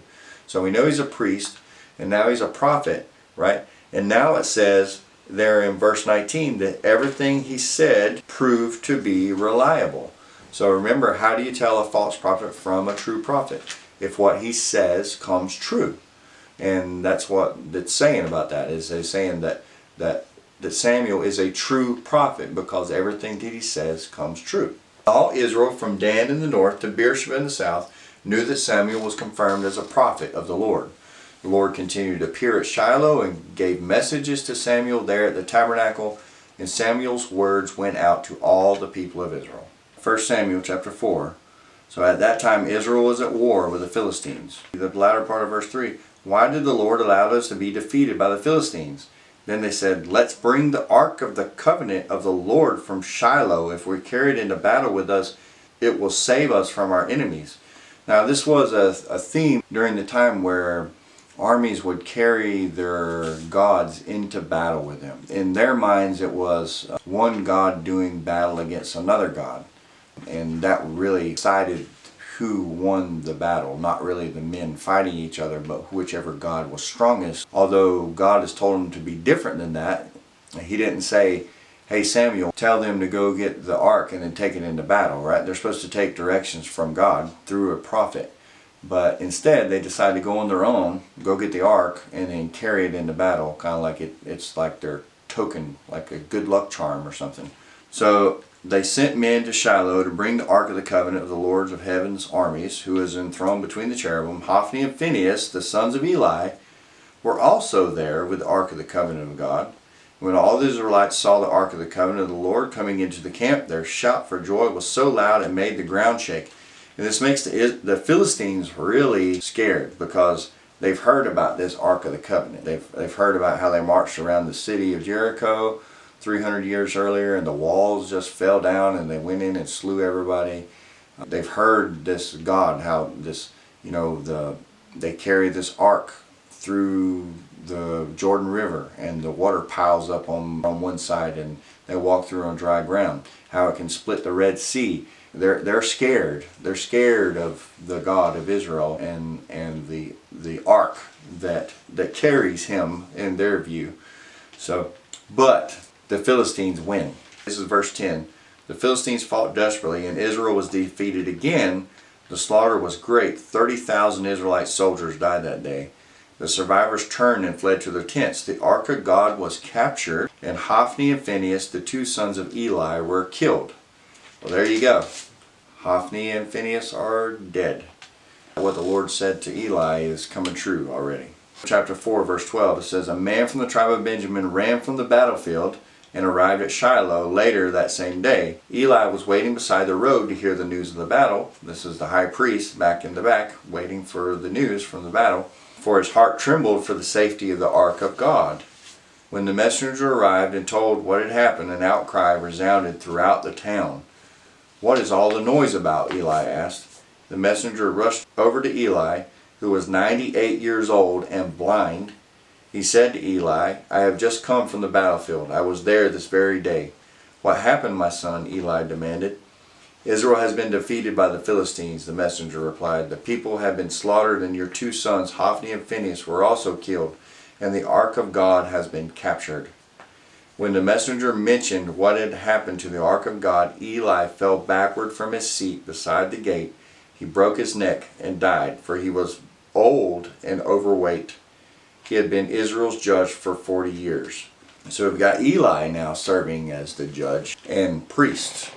So we know he's a priest, and now he's a prophet, right? And now it says there in verse 19 that everything he said proved to be reliable. So remember, how do you tell a false prophet from a true prophet? If what he says comes true. And that's what it's saying about that, is they're saying that Samuel is a true prophet because everything that he says comes true. All Israel from Dan in the north to Beersheba in the south knew that Samuel was confirmed as a prophet of the Lord. The Lord continued to appear at Shiloh and gave messages to Samuel there at the tabernacle, and Samuel's words went out to all the people of Israel. 1 Samuel chapter 4. So at that time Israel was at war with the Philistines. The latter part of verse 3. "Why did the Lord allow us to be defeated by the Philistines?" Then they said, "Let's bring the ark of the covenant of the Lord from Shiloh. If we carry it into battle with us, it will save us from our enemies. Now this was a theme during the time where armies would carry their gods into battle with them. In their minds it was one god doing battle against another god. And that really decided who won the battle. Not really the men fighting each other, but whichever god was strongest. Although God has told them to be different than that. He didn't say, hey Samuel, tell them to go get the ark and then take it into battle, right? They're supposed to take directions from God through a prophet. But instead they decided to go on their own, go get the ark, and then carry it into battle. Kind of like it's like their token, like a good luck charm or something. So they sent men to Shiloh to bring the ark of the covenant of the Lord of Heaven's armies, who is enthroned between the cherubim. Hophni and Phinehas, the sons of Eli, were also there with the ark of the covenant of God. When all the Israelites saw the ark of the covenant of the Lord coming into the camp, their shout for joy was so loud it made the ground shake. And this makes the Philistines really scared, because they've heard about this ark of the covenant. They've heard about how they marched around the city of Jericho 300 years earlier, and the walls just fell down and they went in and slew everybody. They've heard this God, how this, they carry this ark through the Jordan River and the water piles up on one side and they walk through on dry ground. How it can split the Red Sea. They're scared. They're scared of the God of Israel and the ark that carries him in their view. So, but the Philistines win. This is verse 10. The Philistines fought desperately and Israel was defeated again. The slaughter was great. 30,000 Israelite soldiers died that day. The survivors turned and fled to their tents. The ark of God was captured, and Hophni and Phinehas, the two sons of Eli, were killed. Well, there you go. Hophni and Phinehas are dead. What the Lord said to Eli is coming true already. Chapter 4, verse 12, it says, a man from the tribe of Benjamin ran from the battlefield and arrived at Shiloh later that same day. Eli was waiting beside the road to hear the news of the battle. This is the high priest back in the back, waiting for the news from the battle. For his heart trembled for the safety of the ark of God. When the messenger arrived and told what had happened, an outcry resounded throughout the town. What is all the noise about? Eli asked. The messenger rushed over to Eli, who was 98 years old and blind. He said to Eli, I have just come from the battlefield. I was there this very day. What happened, my son? Eli demanded. Israel has been defeated by the Philistines, the messenger replied. The people have been slaughtered and your two sons, Hophni and Phinehas, were also killed, and the ark of God has been captured. When the messenger mentioned what had happened to the ark of God, Eli fell backward from his seat beside the gate. He broke his neck and died, for he was old and overweight. He had been Israel's judge for 40 years. So we've got Eli now serving as the judge and priest.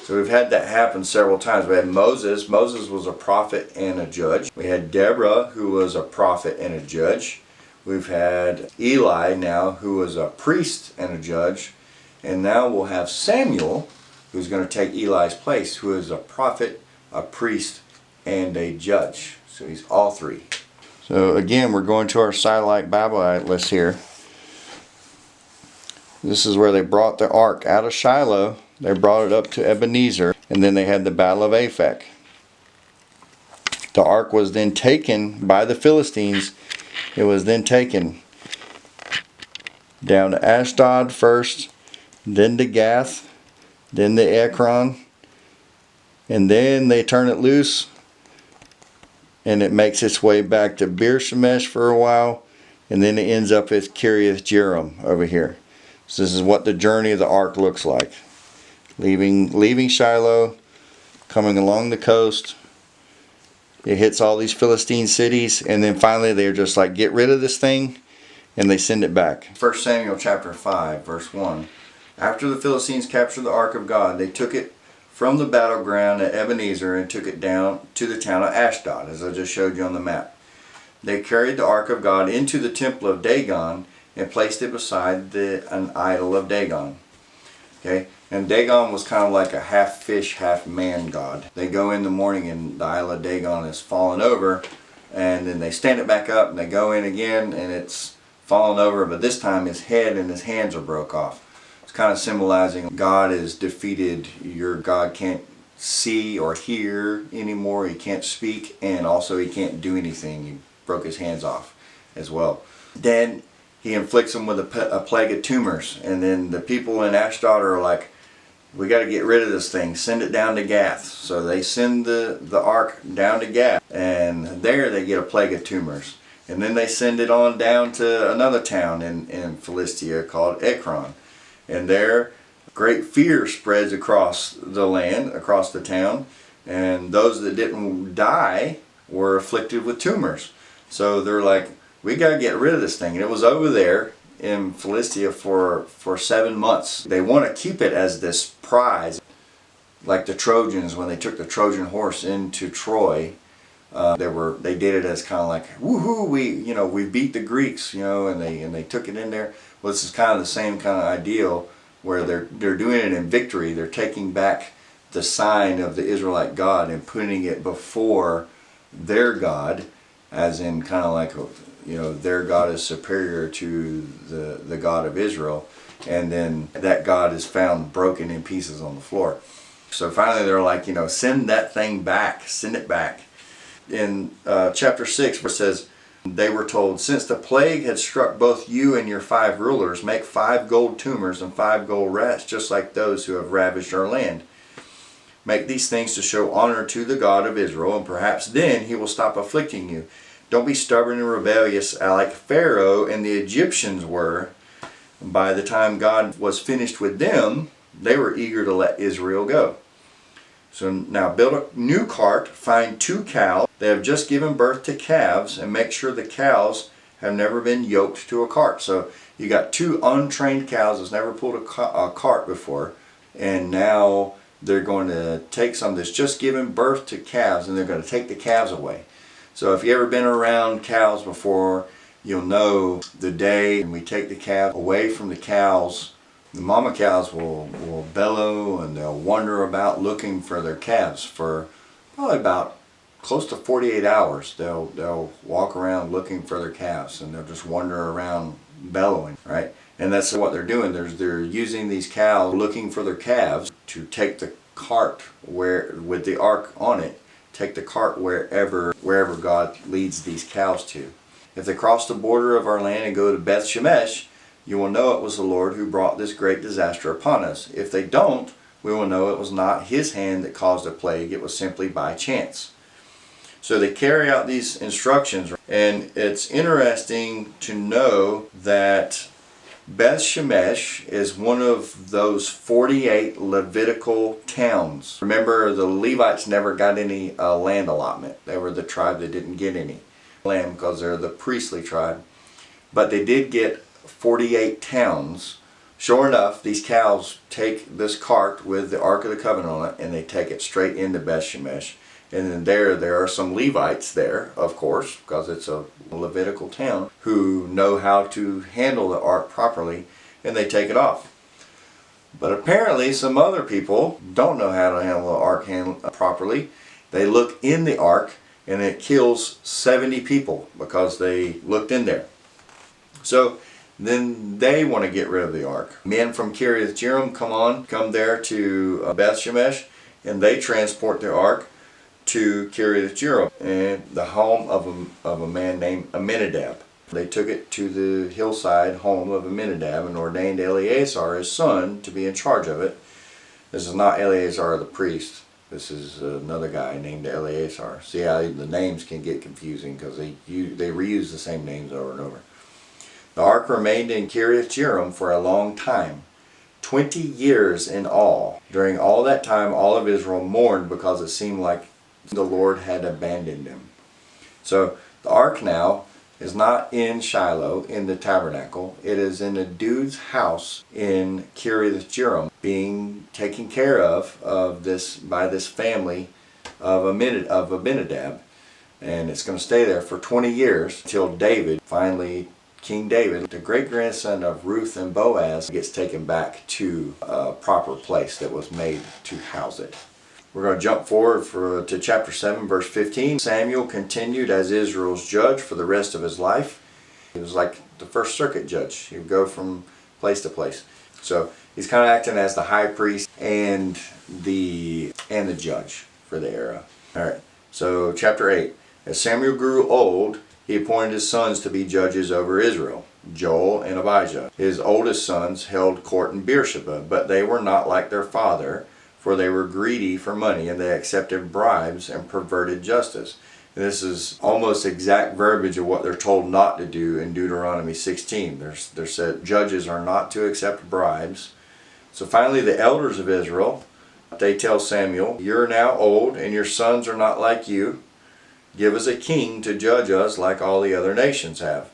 So we've had that happen several times. We had Moses. Moses was a prophet and a judge. We had Deborah, who was a prophet and a judge. We've had Eli now, who was a priest and a judge. And now we'll have Samuel, who's going to take Eli's place, who is a prophet, a priest, and a judge. So he's all three. So again, we're going to our Satellite Bible Atlas here. This is where they brought the ark out of Shiloh. They brought it up to Ebenezer, and then they had the Battle of Aphek. The ark was then taken by the Philistines. It was then taken down to Ashdod first, then to Gath, then to Ekron, and then they turn it loose, and it makes its way back to Beer Shemesh for a while, and then it ends up at Kiriath Jearim over here. So this is what the journey of the ark looks like. Leaving Shiloh, coming along the coast. It hits all these Philistine cities, and then finally they're just like, get rid of this thing, and they send it back. 1 Samuel chapter 5, verse 1. After the Philistines captured the ark of God, they took it from the battleground at Ebenezer and took it down to the town of Ashdod, as I just showed you on the map. They carried the ark of God into the temple of Dagon and placed it beside an idol of Dagon. Okay, and Dagon was kind of like a half fish, half man god. They go in the morning and the idol of Dagon is fallen over, and then they stand it back up and they go in again and it's fallen over, but this time his head and his hands are broke off. It's kind of symbolizing God is defeated. Your God can't see or hear anymore. He can't speak, and also he can't do anything. He broke his hands off as well. Then he inflicts him with a plague of tumors, and then the people in Ashdod are like, we got to get rid of this thing, send it down to Gath. So they send the ark down to Gath, and there they get a plague of tumors. And then they send it on down to another town in Philistia called Ekron. And there great fear spreads across the land, across the town, and those that didn't die were afflicted with tumors. So they're like, we got to get rid of this thing. And it was over there in Philistia for 7 months. They want to keep it as this prize, like the Trojans when they took the Trojan horse into Troy. They did it as kind of like, woohoo, we beat the Greeks, and they took it in there. Well, this is kind of the same kind of ideal where they're doing it in victory. They're taking back the sign of the Israelite God and putting it before their God, as in kind of like, their God is superior to the God of Israel, and then that God is found broken in pieces on the floor. So finally they're like, send that thing back, send it back. In chapter 6, where it says, they were told, since the plague had struck both you and your 5 rulers, make 5 gold tumors and 5 gold rats, just like those who have ravaged our land. Make these things to show honor to the God of Israel, and perhaps then he will stop afflicting you. Don't be stubborn and rebellious like Pharaoh and the Egyptians were. By the time God was finished with them, they were eager to let Israel go. So now build a new cart, find 2 cows. They have just given birth to calves, and make sure the cows have never been yoked to a cart. So you got 2 untrained cows that's never pulled a cart before, and now they're going to take some that's just given birth to calves, and they're going to take the calves away. So if you've ever been around cows before, you'll know the day when we take the calf away from the cows. The mama cows will bellow, and they'll wander about looking for their calves for probably about close to 48 hours. They'll walk around looking for their calves, and they'll just wander around bellowing, right? And that's what they're doing. They're using these cows looking for their calves to take the cart with the ark on it, take the cart wherever God leads these cows to. If they cross the border of our land and go to Beth Shemesh, you will know it was the Lord who brought this great disaster upon us. If they don't, we will know it was not his hand that caused the plague, it was simply by chance. So they carry out these instructions, and it's interesting to know that Beth Shemesh is one of those 48 Levitical towns. Remember, the Levites never got any land allotment. They were the tribe that didn't get any land because they're the priestly tribe. But they did get 48 towns. Sure enough, these cows take this cart with the Ark of the Covenant on it, and they take it straight into Beth Shemesh. And then there are some Levites there, of course, because it's a Levitical town, who know how to handle the ark properly, and they take it off. But apparently some other people don't know how to handle the ark properly. They look in the ark, and it kills 70 people because they looked in there. So then they want to get rid of the ark. Men from Kiriath Jearim come there to Beth Shemesh, and they transport the ark to Kiriath Jearim, and the home of a man named Aminadab. They took it to the hillside home of Aminadab and ordained Eleazar, his son, to be in charge of it. This is not Eleazar the priest. This is another guy named Eleazar. See how the names can get confusing because they reuse the same names over and over. The ark remained in Kiriath Jearim for a long time, 20 years in all. During all that time, all of Israel mourned because it seemed like the Lord had abandoned them. So the ark now is not in Shiloh in the tabernacle. It is in a dude's house in Kiriath Jearim, being taken care of this by this family of Abinadab, and it's going to stay there for 20 years until David, finally King David, the great grandson of Ruth and Boaz, gets taken back to a proper place that was made to house it. We're going to jump forward to chapter 7, verse 15. Samuel continued as Israel's judge for the rest of his life. He was like the first circuit judge. He would go from place to place. So He's kind of acting as the high priest and the judge for the era. All right. So chapter 8. As Samuel grew old, he appointed his sons to be judges over Israel, Joel and Abijah. His oldest sons held court in Beersheba, but they were not like their father, for they were greedy for money, and they accepted bribes and perverted justice. And this is almost exact verbiage of what they're told not to do in Deuteronomy 16. They're said judges are not to accept bribes. So finally the elders of Israel, they tell Samuel, "You're now old, and your sons are not like you. Give us a king to judge us like all the other nations have."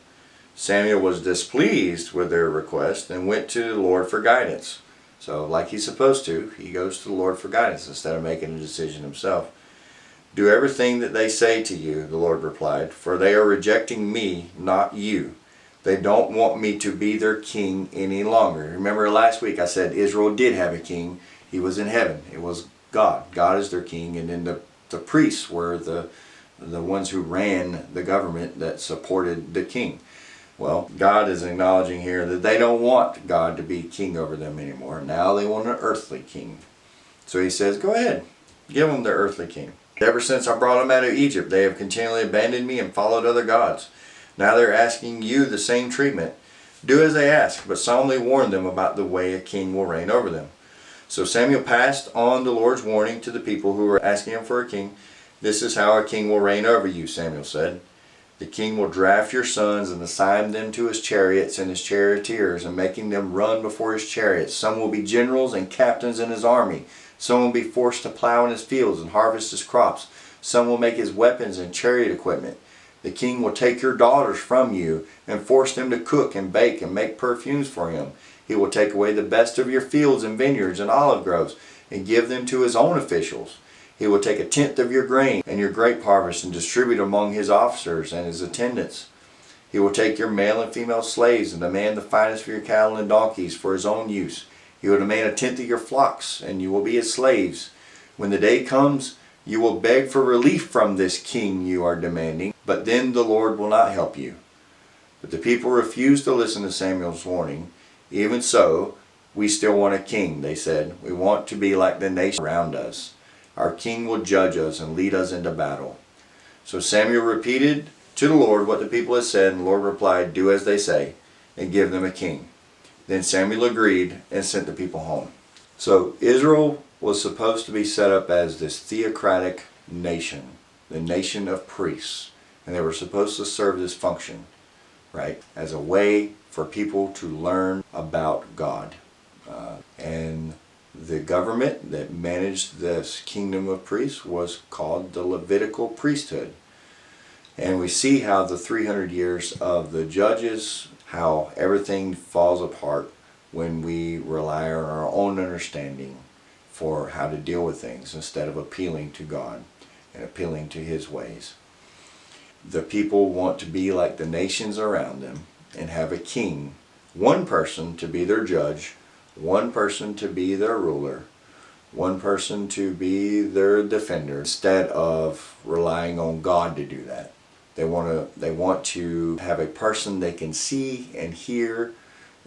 Samuel was displeased with their request and went to the Lord for guidance. So like he's supposed to, he goes to the Lord for guidance instead of making a decision himself. "Do everything that they say to you," the Lord replied, "for they are rejecting me, not you. They don't want me to be their king any longer." Remember last week I said Israel did have a king. He was in heaven. It was God. God is their king, and then the priests were the ones who ran the government that supported the king. Well, God is acknowledging here that they don't want God to be king over them anymore. Now they want an earthly king. So he says, go ahead, give them their earthly king. "Ever since I brought them out of Egypt, they have continually abandoned me and followed other gods. Now they're asking you the same treatment. Do as they ask, but solemnly warn them about the way a king will reign over them." So Samuel passed on the Lord's warning to the people who were asking him for a king. "This is how a king will reign over you," Samuel said. "The king will draft your sons and assign them to his chariots and his charioteers, and making them run before his chariots. Some will be generals and captains in his army. Some will be forced to plow in his fields and harvest his crops. Some will make his weapons and chariot equipment. The king will take your daughters from you and force them to cook and bake and make perfumes for him. He will take away the best of your fields and vineyards and olive groves and give them to his own officials. He will take 1/10 of your grain and your grape harvest and distribute among his officers and his attendants. He will take your male and female slaves and demand the finest of your cattle and donkeys for his own use. He will demand 1/10 of your flocks, and you will be his slaves. When the day comes, you will beg for relief from this king you are demanding, but then the Lord will not help you." But the people refused to listen to Samuel's warning. "Even so, we still want a king," they said. "We want to be like the nation around us. Our king will judge us and lead us into battle." So Samuel repeated to the Lord what the people had said, and the Lord replied, "Do as they say, and give them a king." Then Samuel agreed and sent the people home. So Israel was supposed to be set up as this theocratic nation, the nation of priests. And they were supposed to serve this function, right, as a way for people to learn about God. And the government that managed this kingdom of priests was called the Levitical priesthood. And we see how the 300 years of the judges, how everything falls apart when we rely on our own understanding for how to deal with things instead of appealing to God and appealing to his ways. The people want to be like the nations around them and have a king, one person to be their judge, one person to be their ruler, one person to be their defender, instead of relying on God to do that. They want to have a person they can see and hear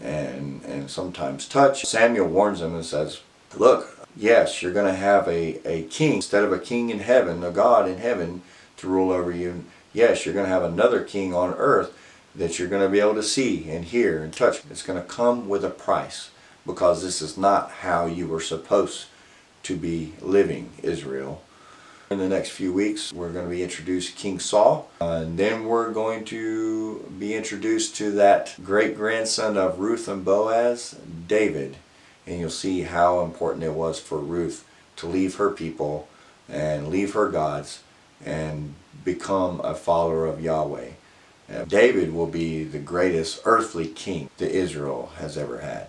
and sometimes touch. Samuel warns them and says, look, yes, you're going to have a king instead of a king in heaven, a God in heaven to rule over you. Yes, you're going to have another king on earth that you're going to be able to see and hear and touch. It's going to come with a price, because this is not how you were supposed to be living, Israel. In the next few weeks, we're going to be introduced to King Saul, and then we're going to be introduced to that great-grandson of Ruth and Boaz, David. And you'll see how important it was for Ruth to leave her people and leave her gods and become a follower of Yahweh. David will be the greatest earthly king that Israel has ever had.